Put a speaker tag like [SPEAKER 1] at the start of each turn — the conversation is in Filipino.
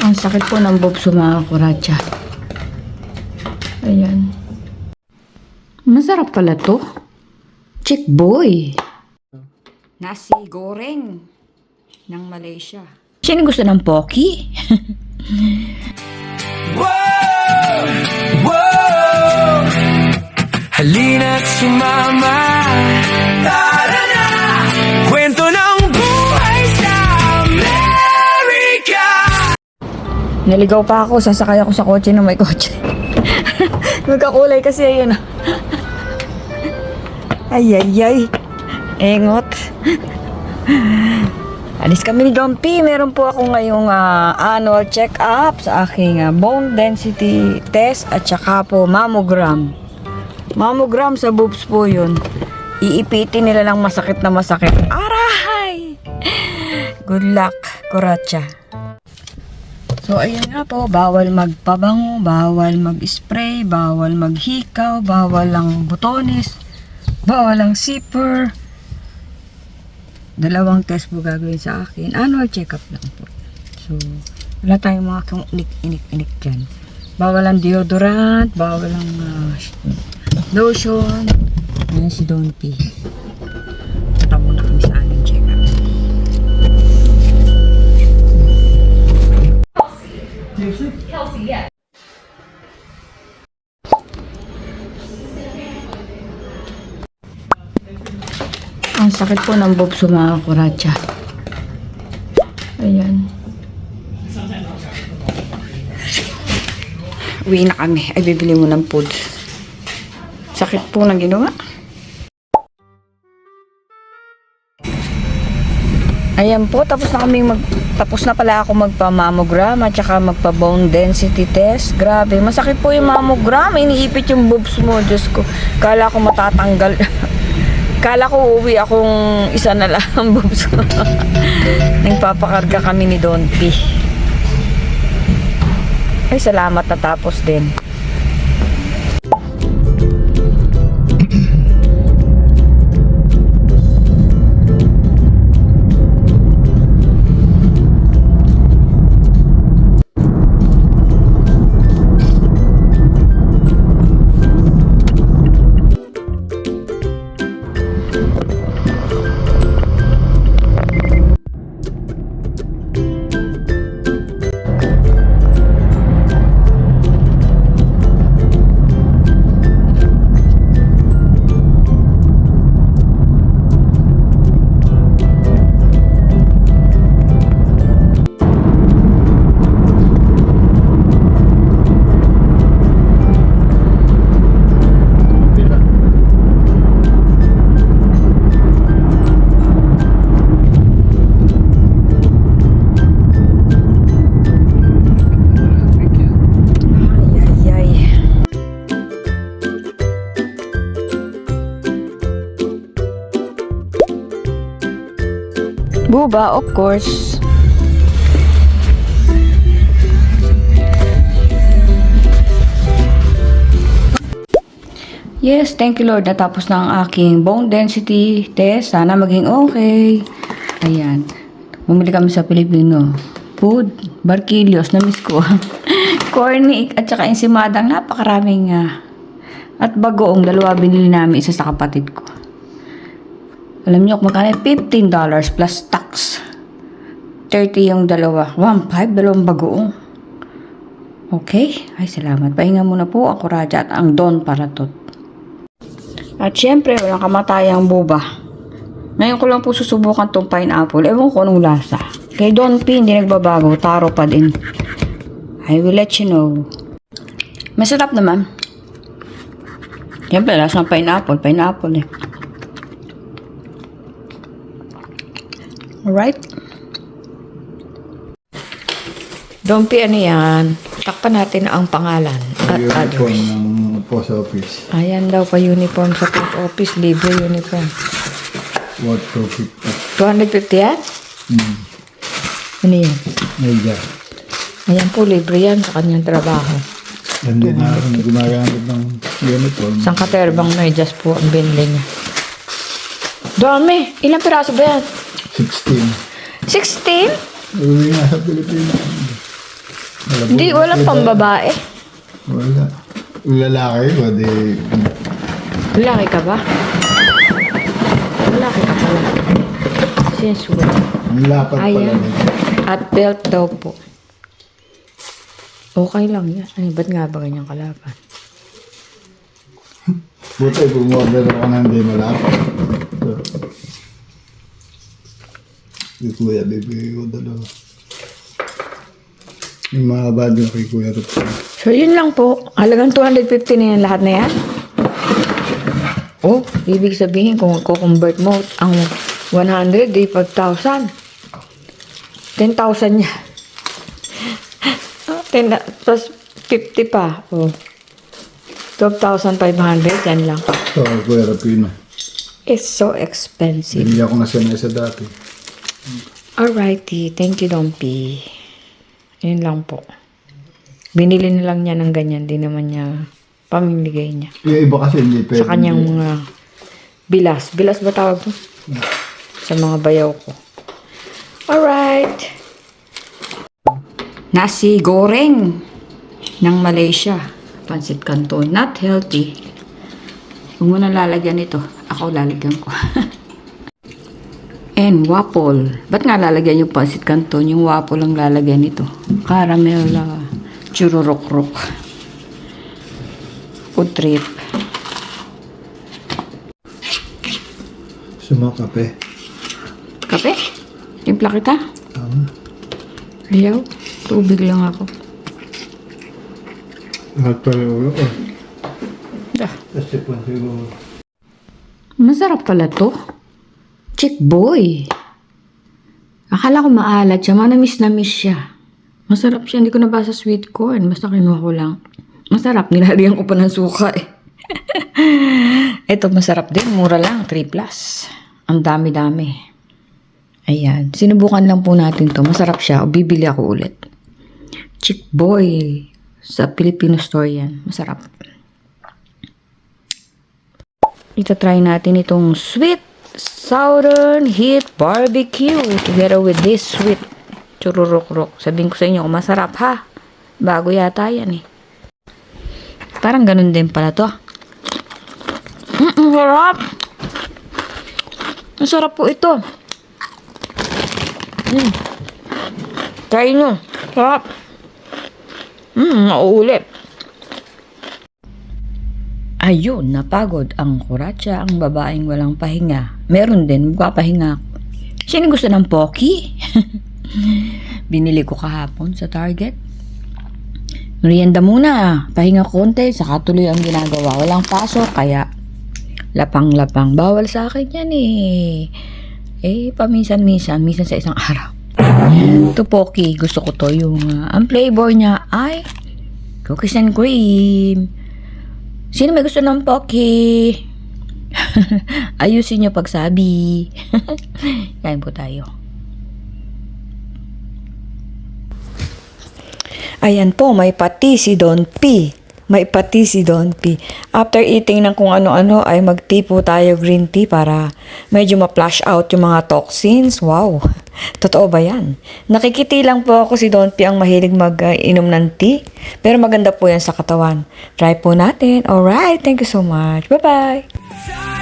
[SPEAKER 1] Ang sakit po ng bobso mga kuratsa. Ayan. Masarap pala to. Chick boy. Nasi goreng ng Malaysia. Sino gusto ng poki?
[SPEAKER 2] Wow! Wow! Halina't sumama. Tara na! Kwento ng buhay sa Amerika.
[SPEAKER 1] Naligaw pa ako. Sasakay ako sa kotse na may kotse. Magkakulay kasi ayun. Ay, ay, ay. Engot. Alis kami ni Dompi. Meron po ako ngayong annual check-up sa aking bone density test at saka po mammogram. Mammogram sa boobs po yun. Iipitin nila lang masakit na masakit. Aray! Good luck, kuratsa. So, ayun nga po, bawal magpabango, bawal mag-spray, bawal maghikaw, bawal lang butones, bawal lang zipper. 2 test po gagawin sa akin. Annual check-up lang po. So, wala tayong mga kung inik-inik dyan. Bawal lang deodorant, bawal lang lotion. Ayan si Don P. Punta muna kami sa annual check-up.
[SPEAKER 3] Kelsey, yeah.
[SPEAKER 1] Ang sakit po ng bobso mga kuratsa. Ayan. Uwi na kami. Ay, bibili mo ng food. Sakit po ng ginawa. Ayan po, tapos na pala ako magpa-mammogram at saka magpa-bone density test. Grabe, masakit po yung mammogram. Iniipit yung boobs mo, Diyos ko. Kala ko matatanggal. Kala ko uuwi akong isa na lang ang boobs ko. Nagpapakarga kami ni Don P. Ay, salamat natapos din. Buba, of course. Yes, thank you Lord. Natapos na ang aking bone density test. Sana maging okay. Ayan. Bumili kami sa Pilipino food. Barquillos. Na-miss ko. Corny at saka ensimadang napakaraming at bagoong. 2 binili namin. Isa sa kapatid ko. Alam niyo kung magkano? $15 plus tax. 30 yung 2. 1.5, 2 bagoong. Okay. Ay, salamat. Pahinga muna po ako, Raja, at ang Don Paratot. At syempre, walang kamatayang buba. Ngayon ko lang po susubukan tong pineapple. Ewan ko anong lasa. Kay Don P, hindi nagbabago. Taro pa din. I will let you know. Masarap naman. Syempre, lasa ng pineapple. Pineapple eh. Alright. Don P, ano yan? Takpan natin ang pangalan at
[SPEAKER 4] uniform
[SPEAKER 1] address.
[SPEAKER 4] ng post office.
[SPEAKER 1] Ayan daw pa uniform sa post office. Libre uniform.
[SPEAKER 4] What profit?
[SPEAKER 1] 250 yan? Ano yan?
[SPEAKER 4] Media.
[SPEAKER 1] Ayan po, libre yan sa kanyang trabaho.
[SPEAKER 4] Hindi na ako gumagamit ng uniform.
[SPEAKER 1] Isang katerbang medyas po ang binili niya. Dami! Ilang piraso ba yan?
[SPEAKER 4] 16.
[SPEAKER 1] 16?
[SPEAKER 4] Uwi nga sa Pilipinas.
[SPEAKER 1] Hindi, walang pambabae.
[SPEAKER 4] Wala. Lalaki ko, di...
[SPEAKER 1] Lalaki ka ba? Lalaki ka pala. Sensual.
[SPEAKER 4] Ang lapat pala
[SPEAKER 1] Ayan.
[SPEAKER 4] nito.
[SPEAKER 1] At belt daw po. Okay lang yan. Ay, ba't nga ba ganyang kalaban?
[SPEAKER 4] Buti, bumorder ako ng hindi malapit. So, si Kuya, bibigay ko dalawa. Yung mga bad yung kay Kuya Rup.
[SPEAKER 1] So, yun lang po. Halagang 250 na yan lahat na yan. Oh, ibig sabihin kung convert mo ang 100, di 5,000. 10,000 niya. 10 plus 50 pa. Oh. 12,500. Yan lang pa.
[SPEAKER 4] So, Kuya Rapino.
[SPEAKER 1] It's so expensive.
[SPEAKER 4] Hindi ako nasanay sa dati.
[SPEAKER 1] Alrighty. Thank you, Dompi. Yun lang po. Binili na lang niya ng ganyan. Di naman niya pamimigay niya.
[SPEAKER 4] Yung iba kasi hindi pwede.
[SPEAKER 1] Sa kanyang mga bilas. Bilas ba tawag mo? Sa mga bayaw ko. Alright. Nasi goreng ng Malaysia. Pansit Canton. Not healthy. Huwag mo na lalagyan ito. Ako lalagyan ko. And waffle. Ba't nga lalagyan yung Pansit Canton? Yung waffle lang lalagyan ito. Caramel chururok-rok. Food trip.
[SPEAKER 4] Sumakape.
[SPEAKER 1] Kape? Timpla kita?
[SPEAKER 4] Tama.
[SPEAKER 1] Ayaw. Tubig lang ako.
[SPEAKER 4] Lahat pala ulo ko.
[SPEAKER 1] Dah.
[SPEAKER 4] Kasi po siguro.
[SPEAKER 1] Masarap pala to. Chick boy. Akala ko maalat siya. Manamis na miss siya. Masarap siya. Hindi ko nabasa sweet corn. Basta kinuha ko lang. Masarap. Nilalagyan ko pa ng suka eh. Ito masarap din. Mura lang. 3 plus. Ang dami-dami. Ayan. Sinubukan lang po natin to. Masarap siya. O bibili ako ulit. Chick boy. Sa Filipino store yan. Masarap. Ita-try natin itong sweet Southern Heat Barbecue together with this sweet chururok-rok. Sabihin ko sa inyo, masarap ha. Bago yata yan eh. Parang ganun din pala to. Sarap! Masarap po ito. Try nyo. Sarap. Nauulit. Ayun, napagod ang kuratsa, ang babaeng walang pahinga. Meron din, magpapahinga ako. Sino gusto ng Pocky? Binili ko kahapon sa Target. Merienda muna, pahinga konti, saka tuloy ang ginagawa. Walang pasok, kaya lapang-lapang. Bawal sa akin yan eh. Paminsan-minsan, minsan sa isang araw. Ito Pocky, gusto ko to. Ang flavor niya ay cookies and cream. Sino may gusto ng Pocky? Ayusin niyo pagsabi. Kain po tayo. Ayan po, may pati si Don P. May pati si Don P. After eating ng kung ano-ano ay mag-tea po tayo green tea para medyo ma-flush out yung mga toxins. Wow! Totoo ba yan? Nakikiti lang po ako si Don P ang mahilig mag-inom ng tea. Pero maganda po yan sa katawan. Try po natin. Alright, thank you so much. Bye-bye!